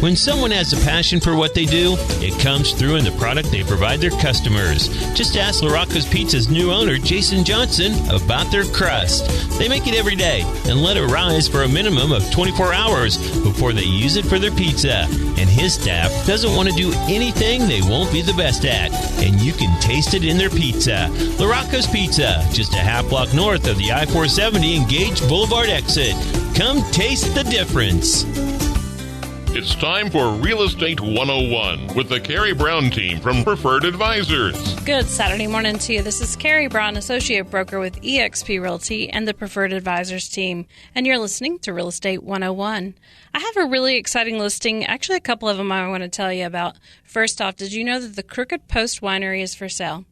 When someone has a passion for what they do, it comes through in the product they provide their customers. Just ask LaRocco's Pizza's new owner, Jason Johnson, about their crust. They make it every day and let it rise for a minimum of 24 hours before they use it for their pizza. And his staff doesn't want to do anything they won't be the best at. And you can taste it in their pizza. LaRocco's Pizza, just a half block north of the I-470 and Gage Boulevard exit. Come taste the difference. It's time for Real Estate 101 with the Carrie Brown team from Preferred Advisors. Good Saturday morning to you. This is Carrie Brown, Associate Broker with eXp Realty and the Preferred Advisors team, and you're listening to Real Estate 101. I have a really exciting listing, actually a couple of them I want to tell you about. First off, did you know that the Crooked Post Winery is for sale?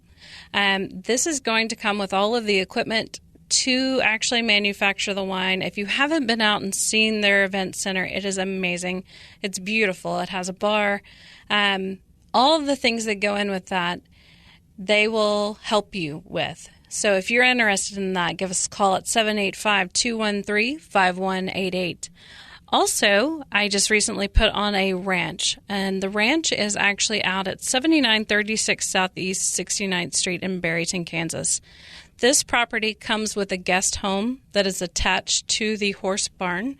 This is going to come with all of the equipment to actually manufacture the wine. If you haven't been out and seen their event center, it is amazing. It's beautiful. It has a bar. All of the things that go in with that, they will help you with. So if you're interested in that, give us a call at 785-213-5188. Also, I just recently put on a ranch, and the ranch is actually out at 7936 Southeast 69th Street in Barrington, Kansas. This property comes with a guest home that is attached to the horse barn,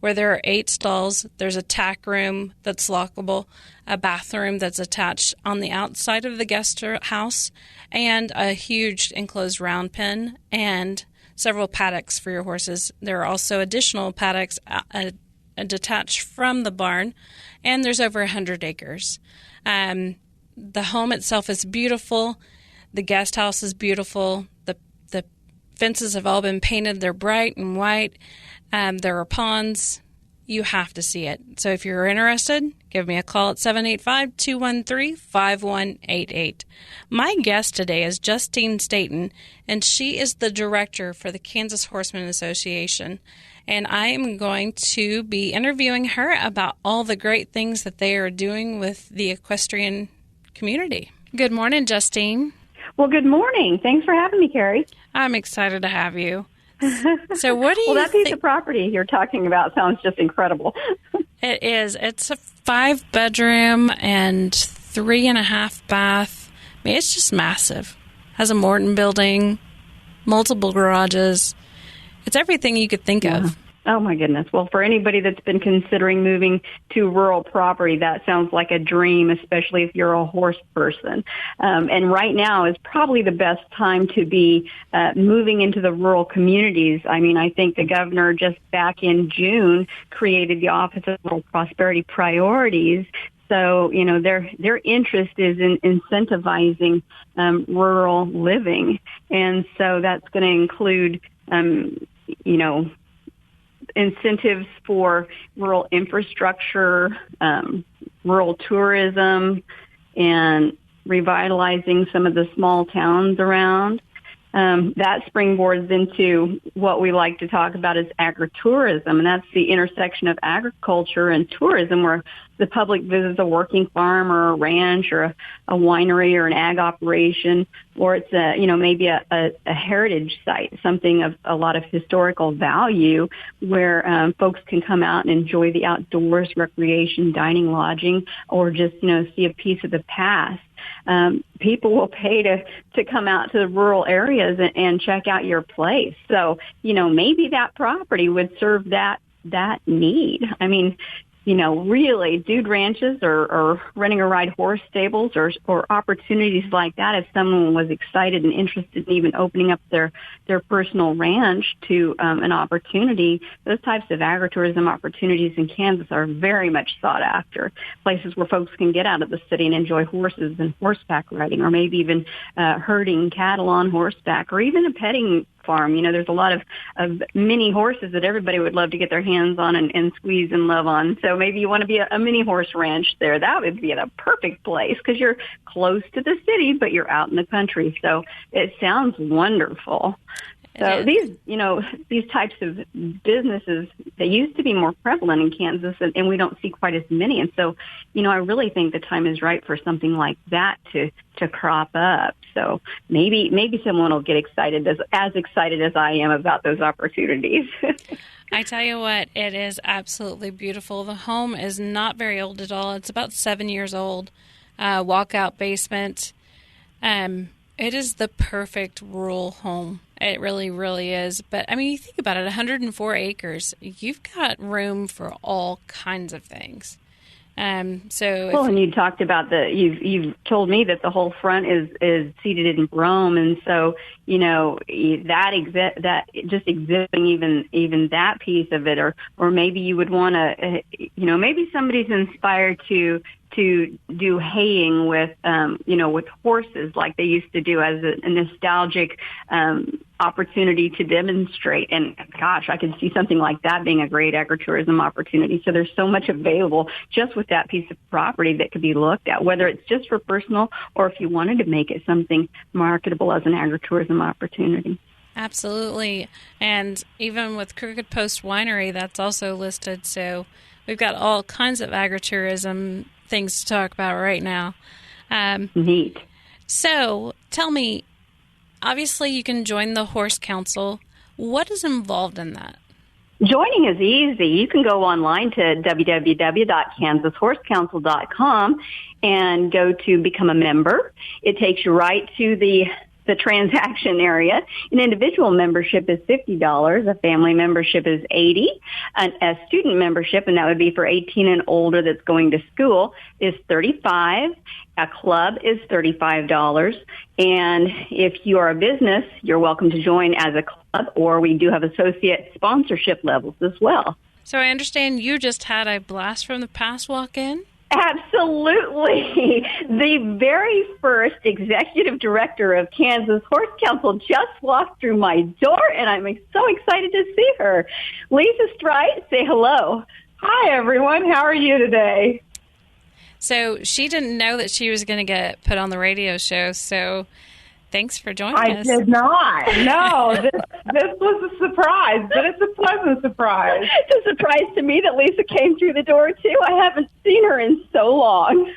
where there are 8 stalls. There's a tack room that's lockable, a bathroom that's attached on the outside of the guest house, and a huge enclosed round pen, and several paddocks for your horses. There are also additional paddocks detached from the barn, and there's over 100 acres. The home itself is beautiful. The guest house is beautiful. The fences have all been painted. They're bright and white. There are ponds. You have to see it. So if you're interested, give me a call at 785-213-5188. My guest today is Justine Staten, and she is the director for the Kansas Horseman Association. And I am going to be interviewing her about all the great things that they are doing with the equestrian community. Good morning, Justine. Well, good morning. Thanks for having me, Carrie. I'm excited to have you. So what do you Well, that piece of property you're talking about sounds just incredible. It is. It's a 5-bedroom and 3.5 bath. I mean, it's just massive. Has a Morton building, multiple garages. It's everything you could think of. Oh, my goodness. Well, for anybody that's been considering moving to rural property, that sounds like a dream, especially if you're a horse person. And right now is probably the best time to be moving into the rural communities. I mean, I think the governor just back in June created the Office of Rural Prosperity Priorities. So, you know, their interest is in incentivizing rural living. And so that's going to include, you know, incentives for rural infrastructure, rural tourism, and revitalizing some of the small towns around. That springboards into what we like to talk about as agritourism, and that's the intersection of agriculture and tourism, where the public visits a working farm or a ranch or a winery or an ag operation, or it's maybe a heritage site, something of a lot of historical value, where folks can come out and enjoy the outdoors, recreation, dining, lodging, or just see a piece of the past. People will pay to come out to the rural areas and check out your place. So, maybe that property would serve that need. I mean, really dude ranches or renting a ride horse stables or opportunities like that. If someone was excited and interested in even opening up their personal ranch to an opportunity, those types of agritourism opportunities in Kansas are very much sought after. Places where folks can get out of the city and enjoy horses and horseback riding, or maybe even herding cattle on horseback, or even a petting farm. There's a lot of mini horses that everybody would love to get their hands on and squeeze and love on. So maybe you want to be a mini horse ranch there. That would be the perfect place because you're close to the city, but you're out in the country. So it sounds wonderful. So these types of businesses, they used to be more prevalent in Kansas, and we don't see quite as many. And so, I really think the time is right for something like that to crop up. So maybe someone will get excited, as excited as I am about those opportunities. I tell you what, it is absolutely beautiful. The home is not very old at all. It's about 7 years old. Walkout basement. It is the perfect rural home. It really, really is. But, you think about it, 104 acres. You've got room for all kinds of things. And you talked about you've told me that the whole front is seated in brome, and so that just exhibiting even that piece of it, or maybe you would want to, maybe somebody's inspired to do haying with with horses like they used to do as a nostalgic opportunity to demonstrate. And gosh, I could see something like that being a great agritourism opportunity. So there's so much available just with that piece of property that could be looked at, whether it's just for personal or if you wanted to make it something marketable as an agritourism opportunity. Absolutely. And even with Crooked Post Winery, that's also listed. So we've got all kinds of agritourism things to talk about right now. Neat. So tell me, obviously you can join the Horse Council. What is involved in that? Joining is easy. You can go online to www.kansashorse.com and go to become a member. It takes you right to the transaction area. An individual membership is $50. A family membership is $80. A student membership, and that would be for 18 and older that's going to school, is $35. A club is $35. And if you are a business, you're welcome to join as a club, or we do have associate sponsorship levels as well. So I understand you just had a blast from the past walk-in? Absolutely. The very first executive director of Kansas Horse Council just walked through my door, and I'm so excited to see her. Lisa Strite, say hello. Hi, everyone. How are you today? So she didn't know that she was going to get put on the radio show, so thanks for joining us. I did not. No, this was a surprise, but it's a pleasant surprise. It's a surprise to me that Lisa came through the door, too. I haven't seen her in so long.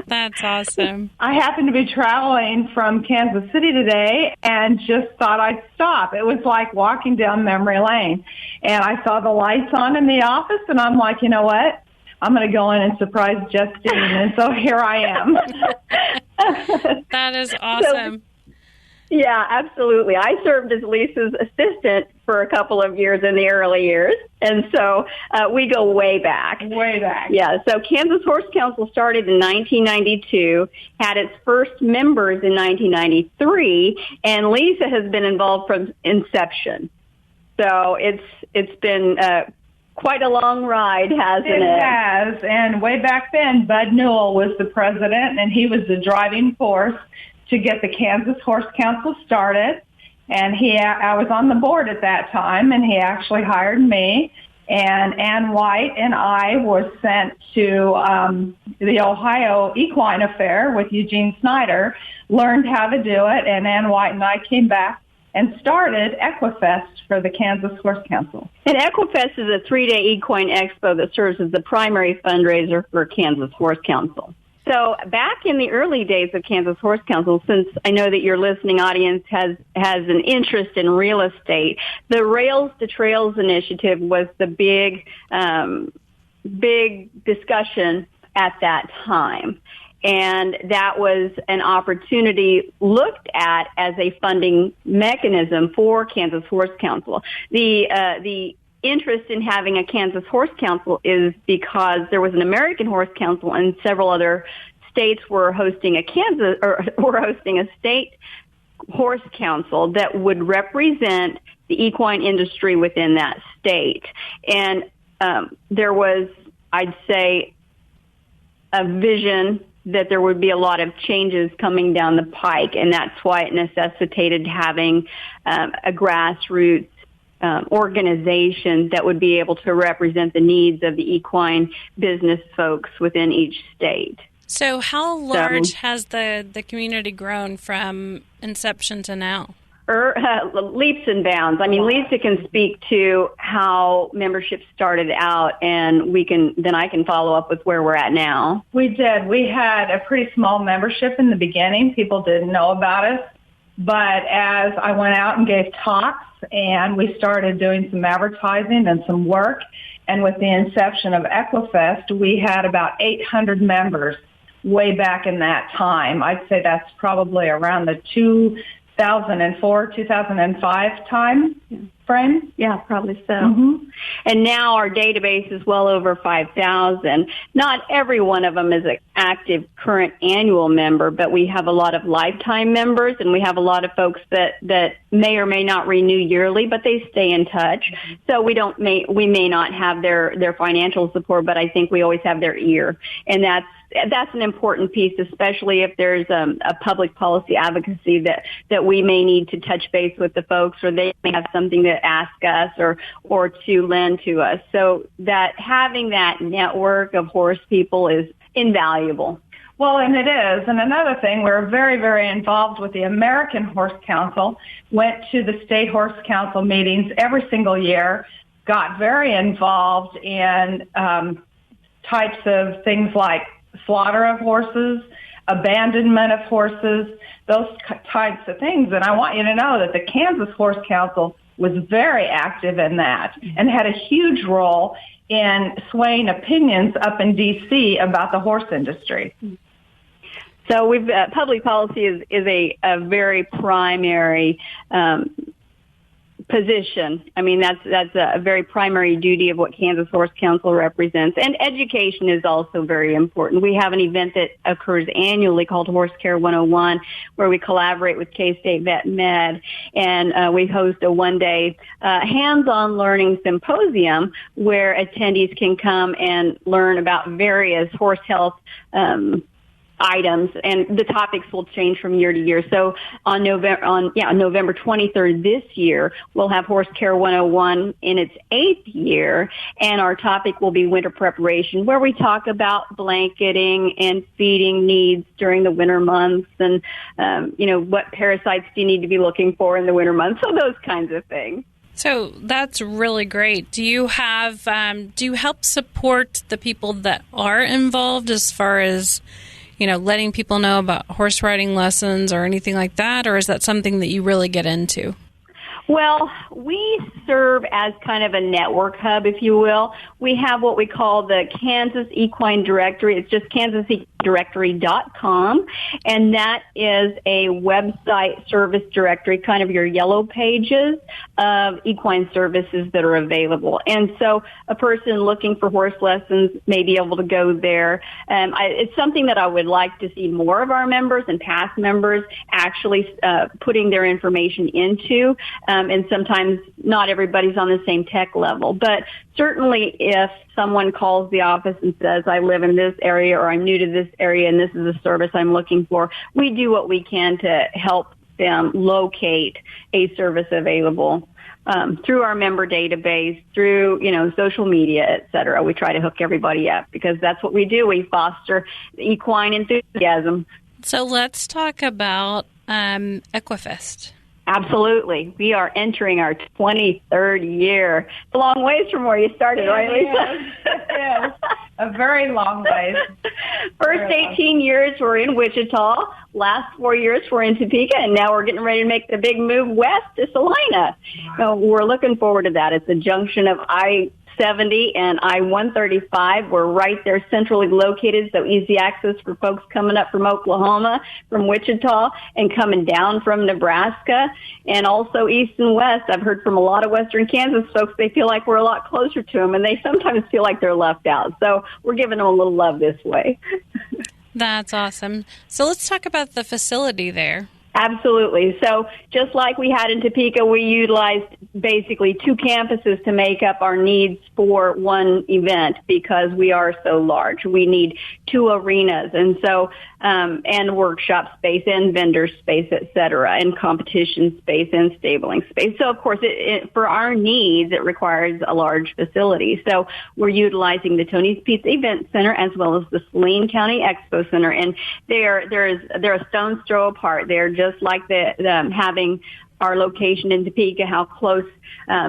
That's awesome. I happened to be traveling from Kansas City today and just thought I'd stop. It was like walking down memory lane. And I saw the lights on in the office, and I'm like, you know what? I'm going to go in and surprise Justine. And so here I am. That is awesome. Yeah, absolutely. I served as Lisa's assistant for a couple of years in the early years, and so we go way back. Way back. Yeah, so Kansas Horse Council started in 1992, had its first members in 1993, and Lisa has been involved from inception. So it's been quite a long ride, hasn't it? It has, and way back then, Bud Newell was the president, and he was the driving force to get the Kansas Horse Council started. And I was on the board at that time, and he actually hired me. And Ann White and I were sent to the Ohio Equine Affair with Eugene Snyder, learned how to do it, and Ann White and I came back and started Equifest for the Kansas Horse Council. And Equifest is a 3-day equine expo that serves as the primary fundraiser for Kansas Horse Council. So back in the early days of Kansas Horse Council, since I know that your listening audience has an interest in real estate, the Rails to Trails initiative was the big discussion at that time. And that was an opportunity looked at as a funding mechanism for Kansas Horse Council. The interest in having a Kansas Horse Council is because there was an American Horse Council and several other states were hosting a state horse council that would represent the equine industry within that state. And there was, I'd say, a vision that there would be a lot of changes coming down the pike, and that's why it necessitated having a grassroots organization that would be able to represent the needs of the equine business folks within each state. So how large has the community grown from inception to now? leaps and bounds. I mean, Lisa can speak to how membership started out, and I can follow up with where we're at now. We did. We had a pretty small membership in the beginning. People didn't know about us. But as I went out and gave talks, and we started doing some advertising and some work, and with the inception of Equifest, we had about 800 members way back in that time. I'd say that's probably around the 2004, 2005 time frame. Yeah, probably so. Mm-hmm. And now our database is well over 5,000. Not every one of them is an active current annual member, but we have a lot of lifetime members, and we have a lot of folks that may or may not renew yearly, but they stay in touch. So we may not have their financial support, but I think we always have their ear. And that's an important piece, especially if there's a public policy advocacy that we may need to touch base with the folks, or they may have something to ask us or to lend to us. So that having that network of horse people is invaluable. Well, and it is. And another thing, we're very, very involved with the American Horse Council, went to the State Horse Council meetings every single year, got very involved in types of things like slaughter of horses, abandonment of horses, those types of things. And I want you to know that the Kansas Horse Council was very active in that and had a huge role in swaying opinions up in D.C. about the horse industry. So public policy is a very primary position. I mean, that's a very primary duty of what Kansas Horse Council represents. And education is also very important. We have an event that occurs annually called Horse Care 101, where we collaborate with K-State Vet Med, and we host a one-day hands-on learning symposium where attendees can come and learn about various horse health items, and the topics will change from year to year. So on November 23rd this year, we'll have Horse Care 101 in its 8th year, and our topic will be winter preparation, where we talk about blanketing and feeding needs during the winter months, and what parasites do you need to be looking for in the winter months, so those kinds of things. So that's really great. Do you help support the people that are involved as far as letting people know about horse riding lessons or anything like that, or is that something that you really get into? Well, we serve as kind of a network hub, if you will. We have what we call the Kansas Equine Directory. It's just kansasequinedirectory.com, and that is a website service directory, kind of your yellow pages of equine services that are available. And so a person looking for horse lessons may be able to go there. It's something that I would like to see more of our members and past members actually putting their information into. And sometimes not everybody's on the same tech level. But certainly if someone calls the office and says, I live in this area or I'm new to this area and this is a service I'm looking for, we do what we can to help them locate a service available through our member database, through, social media, et cetera. We try to hook everybody up because that's what we do. We foster equine enthusiasm. So let's talk about Equifest. Absolutely. We are entering our 23rd year. It's a long ways from where you started, right, Lisa? Yes, a very long ways. First 18 years we're in Wichita. Last 4 years we're in Topeka, and now we're getting ready to make the big move west to Salina. So we're looking forward to that. It's a junction of I-70 and I-135. We're right there centrally located, so easy access for folks coming up from Oklahoma, from Wichita, and coming down from Nebraska, and also east and west. I've heard from a lot of western Kansas folks, they feel like we're a lot closer to them, and they sometimes feel like they're left out. So we're giving them a little love this way. That's awesome. So let's talk about the facility there. Absolutely. So just like we had in Topeka, we utilized basically 2 campuses to make up our needs for one event because we are so large. We need 2 arenas, and so and workshop space and vendor space, et cetera, and competition space and stabling space. So, of course, for our needs, it requires a large facility. So we're utilizing the Tony's Pizza Event Center as well as the Saline County Expo Center, and they're a stone's throw apart. They're just like having our location in Topeka, how close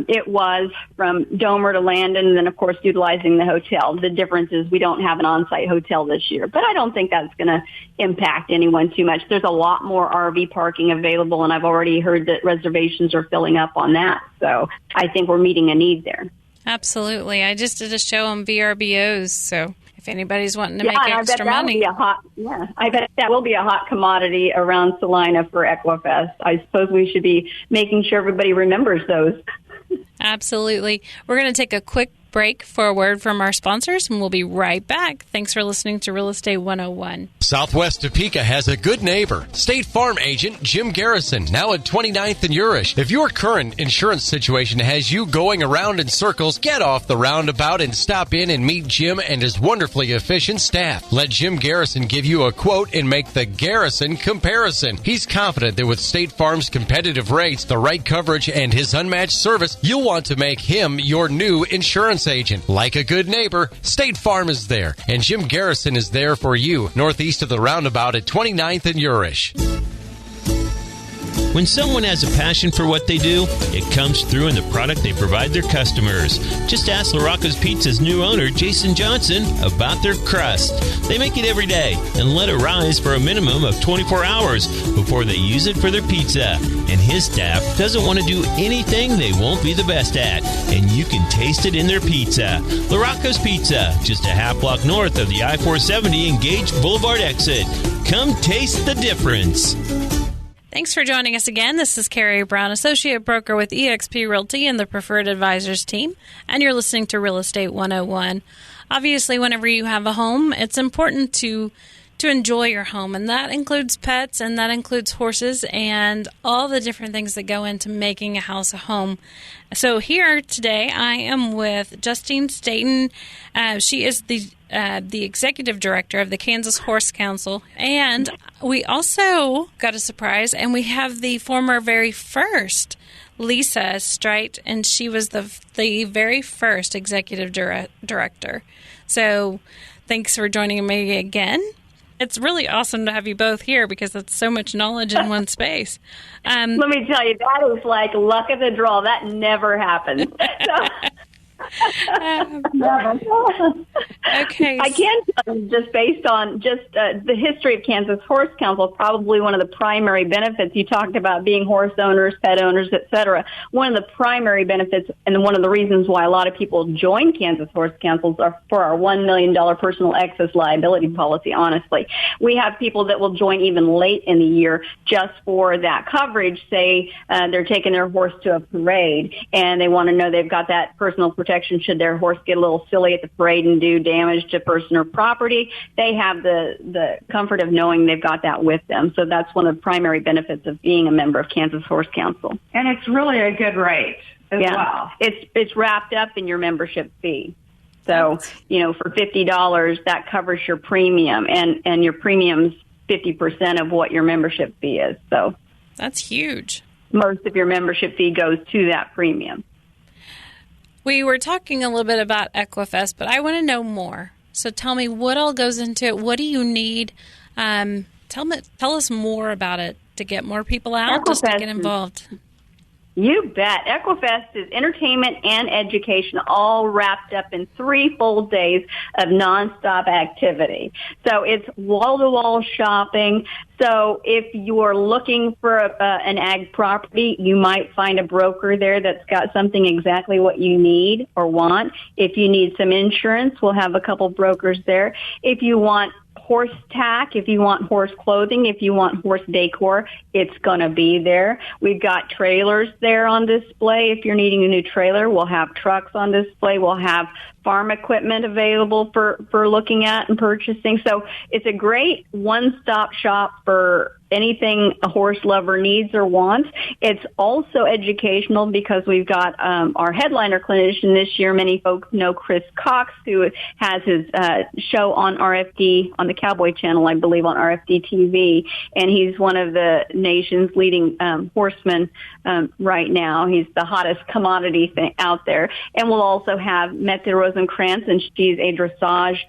it was from Domer to Landon, and then, of course, utilizing the hotel. The difference is we don't have an on-site hotel this year, but I don't think that's going to impact anyone too much. There's a lot more RV parking available, and I've already heard that reservations are filling up on that. So I think we're meeting a need there. Absolutely. I just did a show on VRBOs, so if anybody's wanting to make and extra money. I bet that will be a hot commodity around Salina for Equifest. I suppose we should be making sure everybody remembers those. Absolutely. We're going to take a quick break for a word from our sponsors, and we'll be right back. Thanks for listening to Real Estate 101. Southwest Topeka has a good neighbor. State Farm agent Jim Garrison, now at 29th and Urish. If your current insurance situation has you going around in circles, get off the roundabout and stop in and meet Jim and his wonderfully efficient staff. Let Jim Garrison give you a quote and make the Garrison comparison. He's confident that with State Farm's competitive rates, the right coverage, and his unmatched service, you'll want to make him your new insurance agent. Like a good neighbor, State Farm is there, and Jim Garrison is there for you, northeast of the roundabout at 29th and Urish. When someone has a passion for what they do, it comes through in the product they provide their customers. Just ask LaRocco's Pizza's new owner, Jason Johnson, about their crust. They make it every day and let it rise for a minimum of 24 hours before they use it for their pizza. And his staff doesn't want to do anything they won't be the best at, and you can taste it in their pizza. LaRocco's Pizza, just a half block north of the I-470 Engage Boulevard exit. Come taste the difference. Thanks for joining us again. This is Carrie Brown, Associate Broker with eXp Realty and the Preferred Advisors team, and you're listening to Real Estate 101. Obviously, whenever you have a home, it's important to enjoy your home, and that includes pets, and that includes horses, and all the different things that go into making a house a home. So here today, I am with Justine Staten. She is the executive director of the Kansas Horse Council, and we also got a surprise, and we have the former very first Lisa Strite, and she was the very first executive director. So thanks for joining me again. It's really awesome to have you both here because that's so much knowledge in one space. Let me tell you, that is like luck of the draw. That never happens. Okay. I can tell you, just based on the history of Kansas Horse Council, probably one of the primary benefits. You talked about being horse owners, pet owners, etc. One of the primary benefits, and one of the reasons why a lot of people join Kansas Horse Councils, are for our $1 million personal excess liability policy. Honestly, we have people that will join even late in the year just for that coverage. Say they're taking their horse to a parade, and they want to know they've got that personal protection should their horse get a little silly at the parade and do damage to person or property. They have the comfort of knowing they've got that with them. So that's one of the primary benefits of being a member of Kansas Horse Council. And it's really a good rate as well. It's wrapped up in your membership fee. So, for $50, that covers your premium, and your premium's 50% of what your membership fee is. So that's huge. Most of your membership fee goes to that premium. We were talking a little bit about Equifest, but I want to know more. So tell me, what all goes into it? What do you need? Tell us more about it to get more people out, just to get involved. You bet. Equifest is entertainment and education all wrapped up in 3 full days of nonstop activity. So it's wall-to-wall shopping. So if you are looking for an ag property, you might find a broker there that's got something exactly what you need or want. If you need some insurance, we'll have a couple brokers there. If you want horse tack, if you want horse clothing, if you want horse decor, it's going to be there. We've got trailers there on display. If you're needing a new trailer, we'll have trucks on display. We'll have farm equipment available for looking at and purchasing. So it's a great one-stop shop for anything a horse lover needs or wants. It's also educational because we've got our headliner clinician this year. Many folks know Chris Cox, who has his show on RFD, on the Cowboy Channel, I believe, on RFD TV, and he's one of the nation's leading horsemen right now. He's the hottest commodity thing out there. And we'll also have Mette Rosenkrantz, and she's a dressage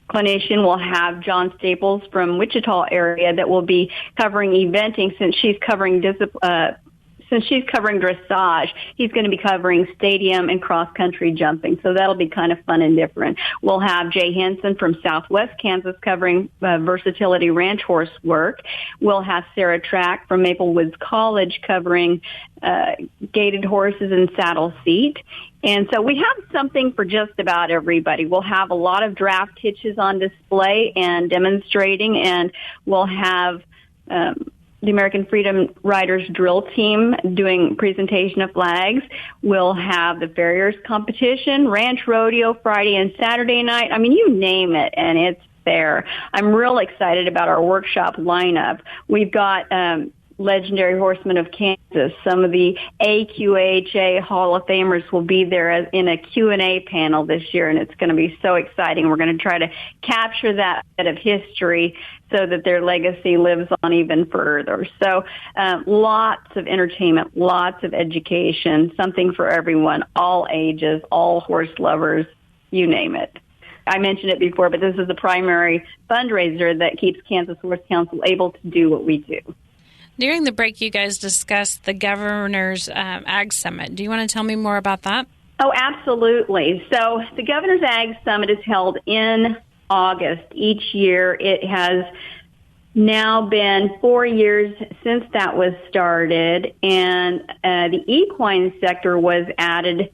clinician. We'll have John Staples from Wichita area that will be covering eventing since she's covering dressage. He's going to be covering stadium and cross-country jumping, so that'll be kind of fun and different. We'll have Jay Henson from Southwest Kansas covering versatility ranch horse work. We'll have Sarah Track from Maple Woods College covering gaited horses and saddle seat. And so we have something for just about everybody. We'll have a lot of draft hitches on display and demonstrating, and we'll have the American Freedom Riders drill team doing presentation of flags. We'll have the farriers competition, ranch rodeo Friday and Saturday night. I mean, you name it, and it's there. I'm real excited about our workshop lineup. We've got legendary Horseman of Kansas. Some of the AQHA Hall of Famers will be there in a Q&A panel this year, and it's going to be so exciting. We're going to try to capture that bit of history so that their legacy lives on even further. So lots of entertainment, lots of education, something for everyone, all ages, all horse lovers, you name it. I mentioned it before, but this is the primary fundraiser that keeps Kansas Horse Council able to do what we do. During the break, you guys discussed the Governor's Ag Summit. Do you want to tell me more about that? Oh, absolutely. So the Governor's Ag Summit is held in August each year. It has now been 4 years since that was started, and the equine sector was added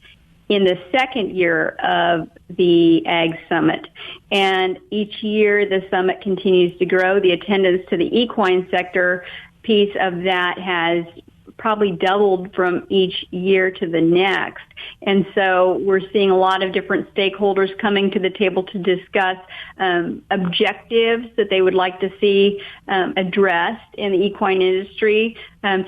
in the second year of the Ag Summit. And each year the summit continues to grow. The attendance to the equine sector piece of that has probably doubled from each year to the next. And so we're seeing a lot of different stakeholders coming to the table to discuss objectives that they would like to see addressed in the equine industry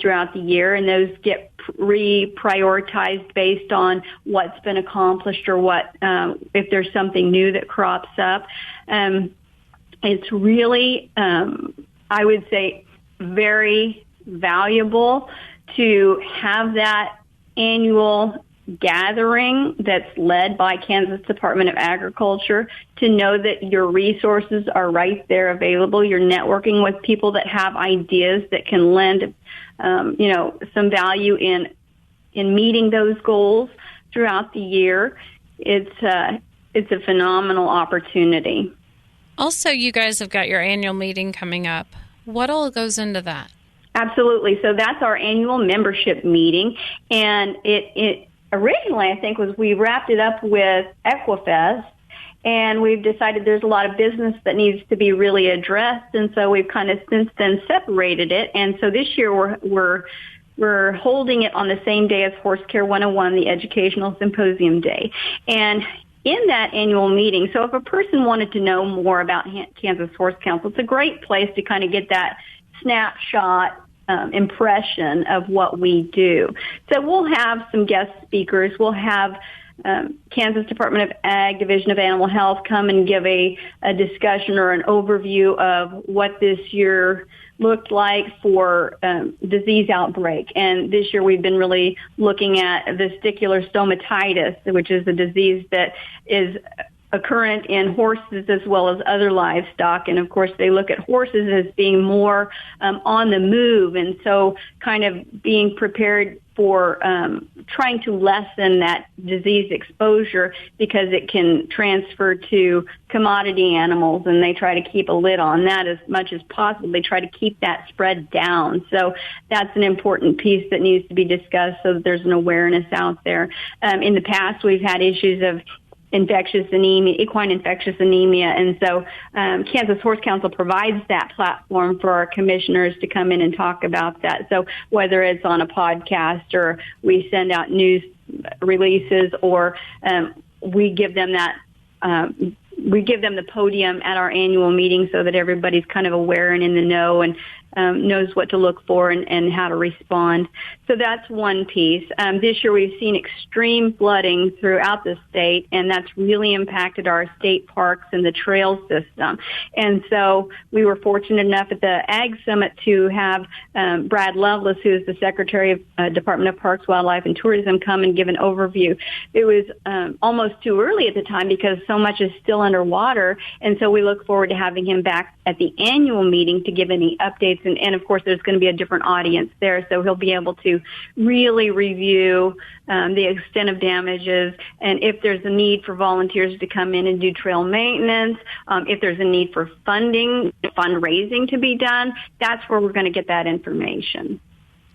throughout the year. And those get reprioritized based on what's been accomplished or what if there's something new that crops up. It's really, I would say, very valuable to have that annual gathering that's led by Kansas Department of Agriculture, to know that your resources are right there available. You're networking with people that have ideas that can lend, some value in meeting those goals throughout the year. It's a phenomenal opportunity. Also, you guys have got your annual meeting coming up. What all goes into that? Absolutely. So that's our annual membership meeting, and it originally, I think, we wrapped it up with Equifest, and we've decided there's a lot of business that needs to be really addressed, and so we've kind of since then separated it. And so this year we're holding it on the same day as Horse Care 101, the Educational Symposium Day. And in that annual meeting, so if a person wanted to know more about Kansas Horse Council, it's a great place to kind of get that snapshot impression of what we do. So we'll have some guest speakers. We'll have Kansas Department of Ag, Division of Animal Health come and give a discussion or an overview of what this year looked like for disease outbreak. And this year we've been really looking at vesicular stomatitis, which is a disease that is occurrent in horses as well as other livestock. And of course they look at horses as being more on the move, and so kind of being prepared for trying to lessen that disease exposure, because it can transfer to commodity animals, and they try to keep a lid on that as much as possible. They try to keep that spread down. So that's an important piece that needs to be discussed so that there's an awareness out there. In the past, we've had issues of infectious anemia, equine infectious anemia, and so Kansas Horse Council provides that platform for our commissioners to come in and talk about that. So whether it's on a podcast or we send out news releases, or we give them that we give them the podium at our annual meeting so that everybody's kind of aware and in the know, and knows what to look for and how to respond. So that's one piece. This year we've seen extreme flooding throughout the state, and that's really impacted our state parks and the trail system. And so we were fortunate enough at the Ag Summit to have Brad Lovelace, who is the Secretary of Department of Parks, Wildlife, and Tourism, come and give an overview. It was almost too early at the time because so much is still underwater, and so we look forward to having him back at the annual meeting to give any updates. And of course, there's going to be a different audience there, so he'll be able to really review the extent of damages and if there's a need for volunteers to come in and do trail maintenance, if there's a need for fundraising to be done. That's where we're going to get that information.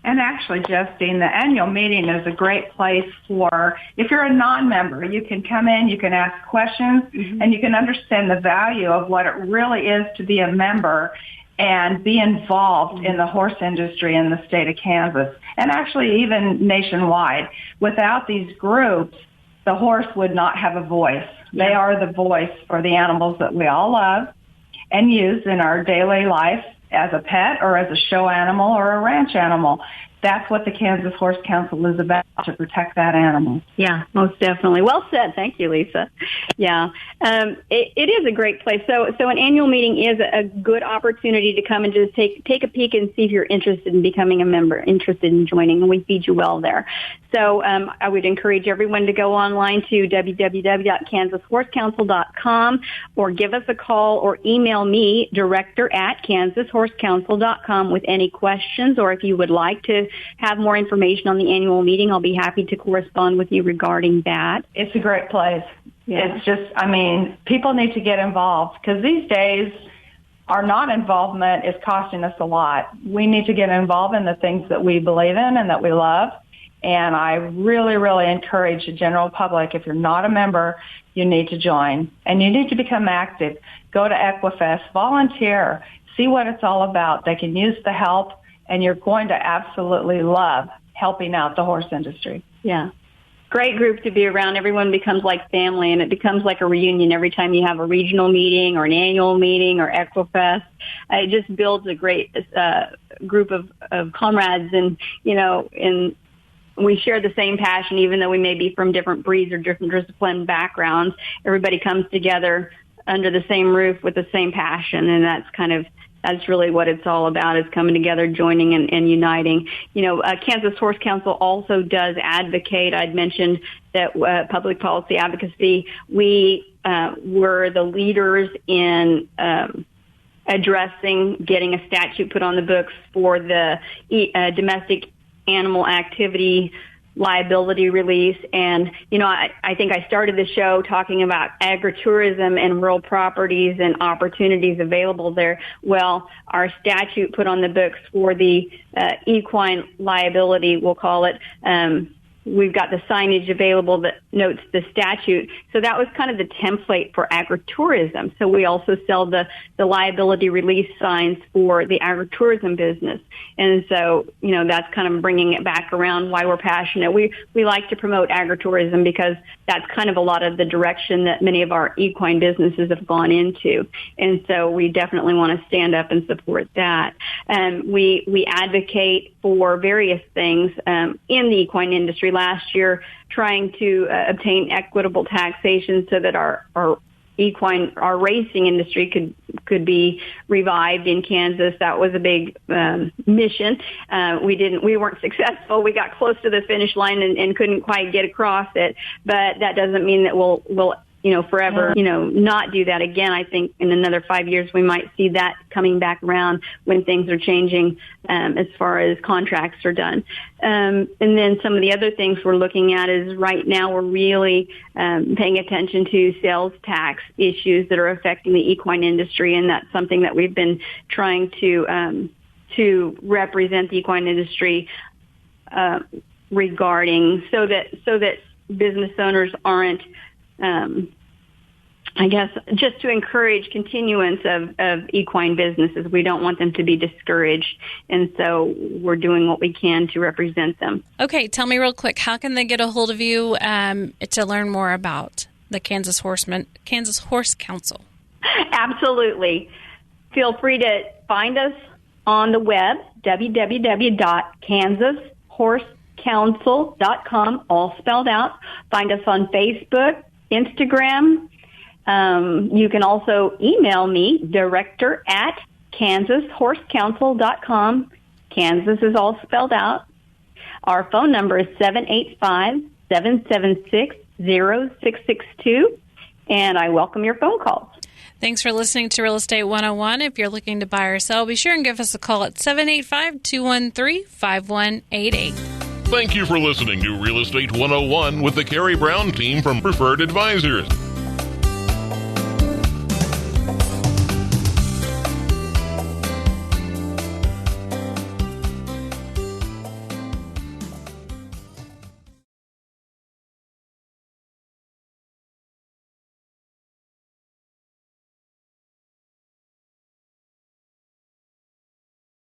And actually, Justine, the annual meeting is a great place for, if you're a non-member, you can come in, you can ask questions, and you can understand the value of what it really is to be a member and be involved in the horse industry in the state of Kansas, and actually even nationwide. Without these groups, the horse would not have a voice. They are the voice for the animals that we all love and use in our daily life as a pet or as a show animal or a ranch animal. That's what the Kansas Horse Council is about, to protect that animal. Yeah, most definitely. Well said. Thank you, Lisa. Yeah, it is a great place. So an annual meeting is a good opportunity to come and just take a peek and see if you're interested in becoming a member, interested in joining, and we feed you well there. So I would encourage everyone to go online to www.kansashorseCouncil.com or give us a call or email me, director@kansaShorseCouncil.com, with any questions, or if you would like to have more information on the annual meeting, I'll be happy to correspond with you regarding that. It's a great place. Yeah. It's just, people need to get involved because these days our non-involvement is costing us a lot. We need to get involved in the things that we believe in and that we love. And I really, really encourage the general public, if you're not a member, you need to join. And you need to become active. Go to Equifest, volunteer, see what it's all about. They can use the help, and you're going to absolutely love helping out the horse industry. Yeah. Great group to be around. Everyone becomes like family, and it becomes like a reunion every time you have a regional meeting or an annual meeting or Equifest. It just builds a great group of comrades, and, and we share the same passion, even though we may be from different breeds or different discipline backgrounds. Everybody comes together under the same roof with the same passion, and that's really what it's all about, is coming together, joining and uniting. Kansas Horse Council also does advocate. I'd mentioned that public policy advocacy, we were the leaders in addressing getting a statute put on the books for the domestic animal activity liability release. And, I think I started the show talking about agritourism and rural properties and opportunities available there. Well, our statute put on the books for the equine liability, we'll call it, we've got the signage available that notes the statute. So that was kind of the template for agritourism. So we also sell the liability release signs for the agritourism business. And so, that's kind of bringing it back around why we're passionate. We like to promote agritourism because that's kind of a lot of the direction that many of our equine businesses have gone into. And so we definitely want to stand up and support that. We advocate for various things in the equine industry. Last year, trying to obtain equitable taxation so that our racing industry could be revived in Kansas. That was a big mission. We weren't successful. We got close to the finish line and couldn't quite get across it. But that doesn't mean that we'll forever, not do that again. I think in another 5 years we might see that coming back around when things are changing as far as contracts are done. And then some of the other things we're looking at is right now we're really paying attention to sales tax issues that are affecting the equine industry, and that's something that we've been trying to represent the equine industry regarding, so that business owners aren't I guess just to encourage continuance of equine businesses. We don't want them to be discouraged, and so we're doing what we can to represent them. Okay, tell me real quick, how can they get a hold of you to learn more about the Kansas Horse Council? Absolutely. Feel free to find us on the web, www.kansashorseCouncil.com, all spelled out. Find us on Facebook, Instagram. You can also email me, director@KansasHorseCouncil.com. Kansas is all spelled out. Our phone number is 785-776-0662, and I welcome your phone calls. Thanks for listening to Real Estate 101. If you're looking to buy or sell, be sure and give us a call at 785-213-5188. Thank you for listening to Real Estate 101 with the Carrie Brown team from Preferred Advisors.